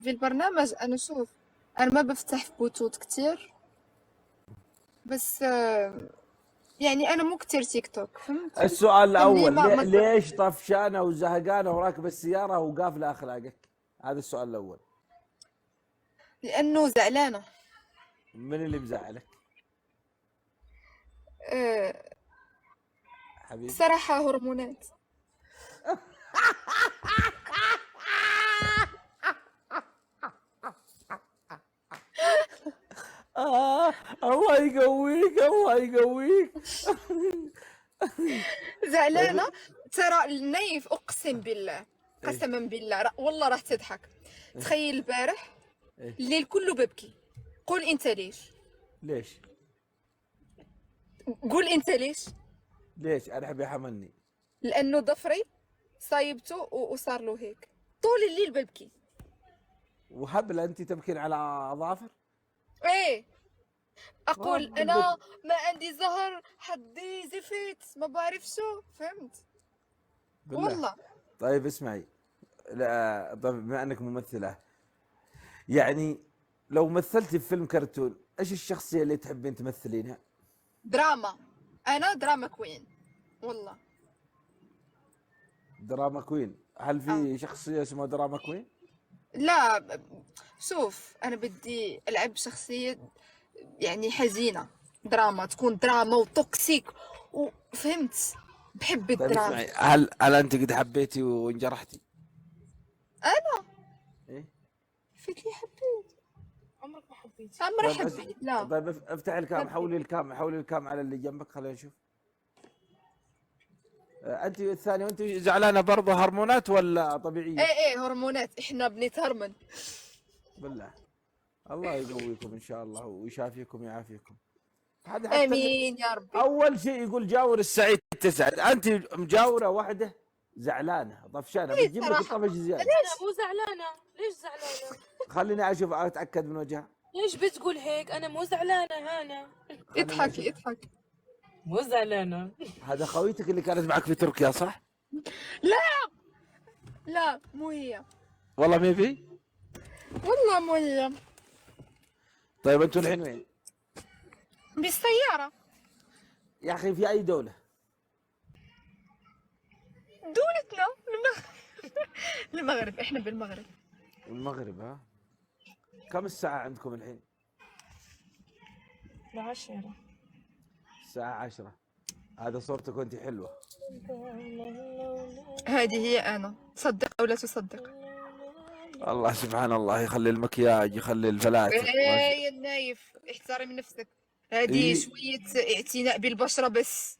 في البرنامج انا شوف، انا ما بفتح في بوتوت كتير، بس يعني انا مو كتير تيك توك، فهمت؟ السؤال اللي الاول، ما ليش طفشانه وزهقانه وراكبه السياره وقافله اخلاقك؟ هذا السؤال الاول. لانه زعلانه. من اللي مزعلك أه، حبيبي؟ الصراحه هرمونات. آه، الله يقويك، الله يقويك. زعلانه. طيب. ترى النايف اقسم بالله، ايه. قسما بالله والله راح تضحك. ايه. تخيل البارح ايه. الليل كله ببكي. قول انت ليش. ليش؟ قول انت ليش. ليش انا احب يحملني؟ لانه ضفري صايبته وصار له هيك طول الليل ببكي. وهبل انت تبكين على اظافر؟ ايه، ما اقول بدك. انا ما عندي زهر، حدي زفت، ما بعرف شو، فهمت؟ بالله. والله. طيب اسمعي. لا طيب، بما انك ممثله، يعني لو مثلتي في فيلم كرتون، ايش الشخصيه اللي تحبين تمثلينها؟ دراما. انا دراما كوين والله. دراما كوين؟ هل اه، في شخصيه اسمها دراما كوين؟ لا شوف انا بدي العب شخصية يعني حزينة، دراما، تكون دراما وتوكسيك، وفهمت؟ بحب طيب الدراما. اسمعي، هل انت قد حبيتي وانجرحتي؟ انا ايه. فيك لي حبيت؟ عمرك ما حبيتي؟ عمري طيب حبيت، لا. طيب افتح الكام، حبيت. حولي الكام، حولي الكام على اللي جنبك، خلينا نشوف. انت الثاني، وانت زعلانه برضه هرمونات ولا ايه طبيعيه؟ ايه، هرمونات، احنا بنتهرمن. بالله. الله يقويكم ان شاء الله ويشافيكم ويعافيكم. هذا حتى امين يا ربي. اول شيء يقول جاور السعيد تسعد، انت مجاوره واحده زعلانه طفشانه ايه بتجيب لك صراحة. الطفش زياده. انا ليش؟ مو زعلانه. ليش زعلانه؟ خليني اشوف، اتاكد من وجهها. ليش بتقول هيك؟ انا مو زعلانه هانا. خليني اشوف. اضحكي اضحكي. مو زعلانه. هذا خويتك اللي كانت معك في تركيا صح؟ لا لا، مو هي. والله ما في. والله مو هي. طيب انتوا الحين وين؟ بالسيارة. يا اخي في اي دوله؟ دولتنا المغرب. المغرب، احنا بالمغرب. المغرب ها. كم الساعه عندكم الحين؟ 10. الساعه 10. هذا صورتك وانت حلوه. هذه هي انا، صدق او لا تصدق. الله سبحان الله، يخلي المكياج، يخلي الفلاتر، ما ايه شاء. يا النايف، احترم نفسك. هذه إيه. شوية اعتناء بالبشرة بس.